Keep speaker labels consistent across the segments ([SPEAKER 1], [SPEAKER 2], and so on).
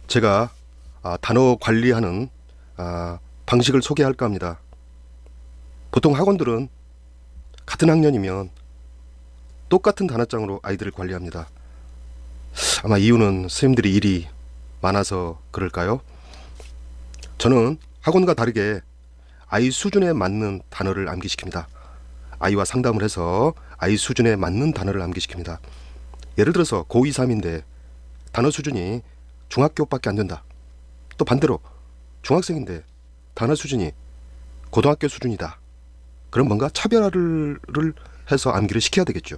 [SPEAKER 1] 제가 단어 관리하는 방식을 소개할까 합니다. 보통 학원들은 같은 학년이면 똑같은 단어장으로 아이들을 관리합니다. 아마 이유는 선생님들이 일이 많아서 그럴까요? 저는 학원과 다르게 아이 수준에 맞는 단어를 암기시킵니다. 아이와 상담을 해서 아이 수준에 맞는 단어를 암기시킵니다. 예를 들어서 고2, 3인데 단어 수준이 중학교밖에 안 된다. 또 반대로 중학생인데 단어 수준이 고등학교 수준이다. 그럼 뭔가 차별화를 해서 암기를 시켜야 되겠죠.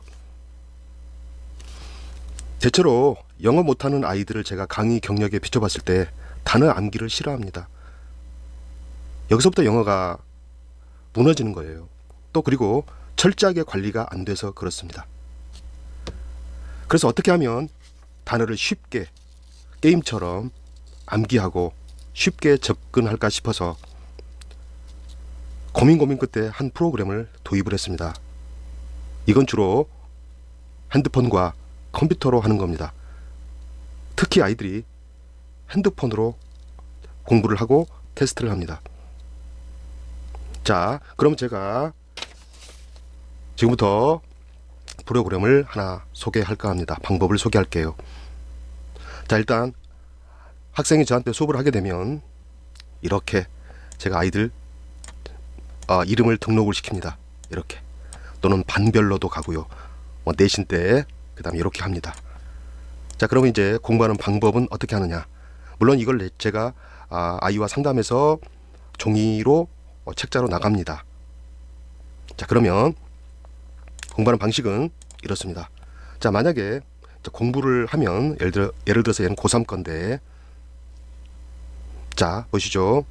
[SPEAKER 1] 대체로 영어 못하는 아이들을 제가 강의 경력에 비춰봤을 때 단어 암기를 싫어합니다. 여기서부터 영어가 무너지는 거예요. 또 그리고 철저하게 관리가 안 돼서 그렇습니다. 그래서 어떻게 하면 단어를 쉽게 게임처럼 암기하고 쉽게 접근할까 싶어서 고민 끝에 한 프로그램을 도입을 했습니다. 이건 주로 핸드폰과 컴퓨터로 하는 겁니다. 특히 아이들이 핸드폰으로 공부를 하고 테스트를 합니다. 자, 그럼 제가 지금부터 프로그램을 하나 소개할까 합니다. 방법을 소개할게요. 자, 일단 학생이 저한테 수업을 하게 되면 이렇게 제가 아이들 이름을 등록을 시킵니다. 이렇게. 또는 반별로도 가고요. 내신 때 그 다음에 이렇게 합니다. 자, 그러면 이제 공부하는 방법은 어떻게 하느냐. 물론 이걸 제가 아이와 상담해서 종이로 책자로 나갑니다. 자, 그러면 공부하는 방식은 이렇습니다. 자, 만약에 공부를 하면 예를 들어서 얘는 고3 건데, 자, 보시죠.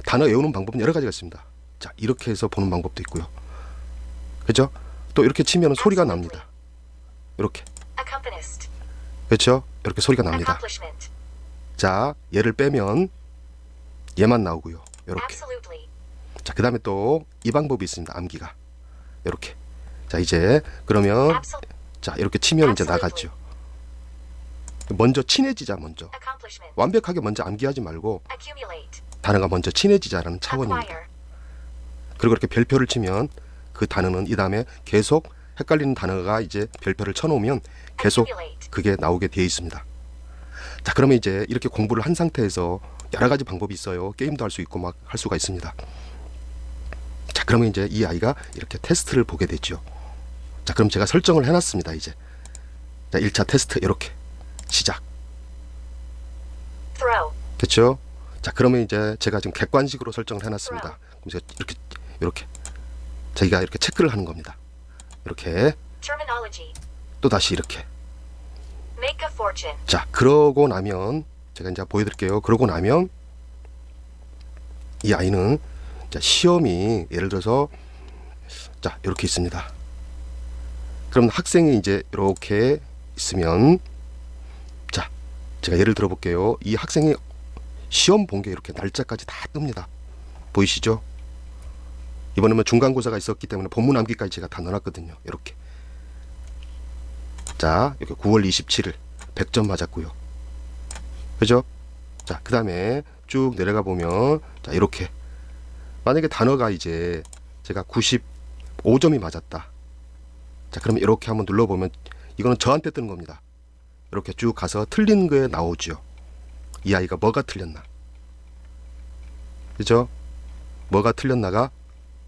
[SPEAKER 1] 단어 외우는 방법은 여러 가지가 있습니다. 자, 이렇게 해서 보는 방법도 있고요. 그죠? 또 이렇게 치면 소리가 납니다. 이렇게. 그렇죠? 이렇게 소리가 납니다. 자, 얘를 빼면 얘만 나오고요. 이렇게. 자, 그 다음에 또 이 방법이 있습니다. 암기가. 이렇게. 자, 이제 그러면 자, 이렇게 치면 이제 나갔죠. 먼저 친해지자. 먼저 완벽하게 먼저 암기하지 말고 단어가 먼저 친해지자라는 차원입니다. 그리고 이렇게 별표를 치면 그 단어는 이 다음에 계속 헷갈리는 단어가 이제 별표를 쳐놓으면 계속 그게 나오게 되어 있습니다. 자, 그러면 이제 이렇게 공부를 한 상태에서 여러 가지 방법이 있어요. 게임도 할 수 있고 막 할 수가 있습니다. 자, 그러면 이제 이 아이가 이렇게 테스트를 보게 되죠. 자, 그럼 제가 설정을 해놨습니다. 이제 자, 1차 테스트 이렇게 시작. 됐죠? 자, 그러면 이제 제가 지금 객관식으로 설정을 해놨습니다. 그럼 제가 이렇게 자기가 이렇게 체크를 하는 겁니다. 이렇게 또 다시 이렇게. 자, 그러고 나면 제가 이제 보여드릴게요. 그러고 나면 이 아이는 자, 시험이 예를 들어서 자, 이렇게 있습니다. 그럼 학생이 이제 이렇게 있으면 자, 제가 예를 들어 볼게요. 이 학생이 시험 본 게 이렇게 날짜까지 다 뜹니다. 보이시죠? 이번에는 중간고사가 있었기 때문에 본문 암기까지 제가 다 넣어놨거든요. 이렇게. 자, 이렇게 9월 27일 100점 맞았고요. 그죠? 자, 그 다음에 쭉 내려가 보면 자, 이렇게 만약에 단어가 이제 제가 95점이 맞았다. 자, 그러면 이렇게 한번 눌러보면 이거는 저한테 뜨는 겁니다. 이렇게 쭉 가서 틀린 거에 나오죠. 이 아이가 뭐가 틀렸나. 그죠? 뭐가 틀렸나가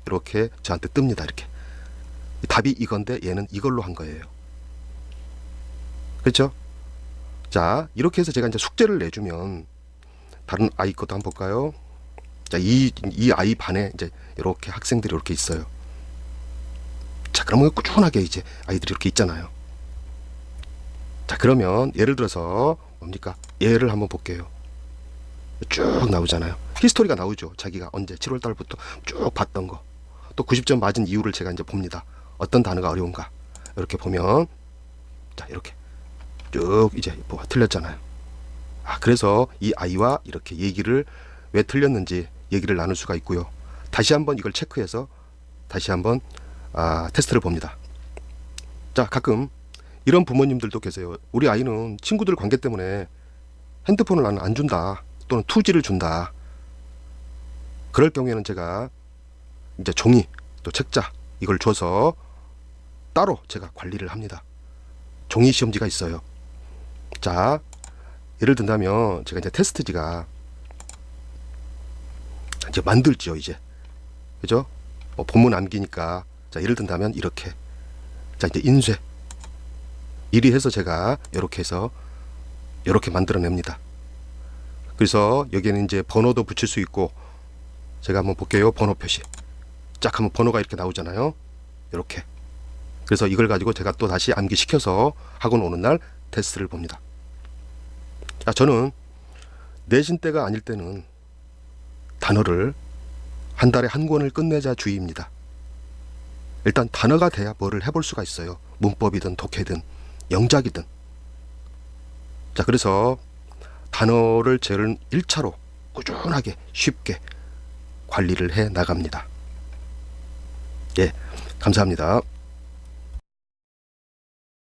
[SPEAKER 1] 이렇게 저한테 뜹니다. 이렇게. 답이 이건데 얘는 이걸로 한 거예요. 그렇죠? 자, 이렇게 해서 제가 이제 숙제를 내주면 다른 아이 것도 한번 볼까요? 자, 이 아이 반에 이제 이렇게 학생들이 이렇게 있어요. 자, 그러면 꾸준하게 이제 아이들이 이렇게 있잖아요. 자, 그러면 예를 들어서 뭡니까? 얘를 한번 볼게요. 쭉 나오잖아요. 히스토리가 나오죠. 자기가 언제 7월 달부터 쭉 봤던 거. 또 90점 맞은 이유를 제가 이제 봅니다. 어떤 단어가 어려운가. 이렇게 보면 자, 이렇게 쭉 이제 뭐가 틀렸잖아요. 그래서 이 아이와 이렇게 얘기를 왜 틀렸는지 얘기를 나눌 수가 있고요. 다시 한번 이걸 체크해서 다시 한번 테스트를 봅니다. 자, 가끔 이런 부모님들도 계세요. 우리 아이는 친구들 관계 때문에 핸드폰을 나는 안 준다, 또는 2G를 준다, 그럴 경우에는 제가 이제 종이 또 책자 이걸 줘서 따로 제가 관리를 합니다. 종이 시험지가 있어요. 자, 예를 든다면 제가 이제 테스트지가 이제 만들죠, 이제. 그죠? 본문 암기니까. 자, 예를 든다면 이렇게. 자, 이제 인쇄. 미리 해서 제가 이렇게 해서 이렇게 만들어냅니다. 그래서 여기에는 이제 번호도 붙일 수 있고, 제가 한번 볼게요. 번호 표시. 쫙 하면 번호가 이렇게 나오잖아요. 이렇게. 그래서 이걸 가지고 제가 또 다시 암기시켜서 학원 오는 날 테스트를 봅니다. 자, 저는 내신 때가 아닐 때는 단어를 한 달에 한 권을 끝내자 주의입니다. 일단 단어가 돼야 뭐를 해볼 수가 있어요. 문법이든 독해든 영작이든. 자, 그래서 단어를 저는 1차로 꾸준하게 쉽게 관리를 해 나갑니다. 예, 감사합니다.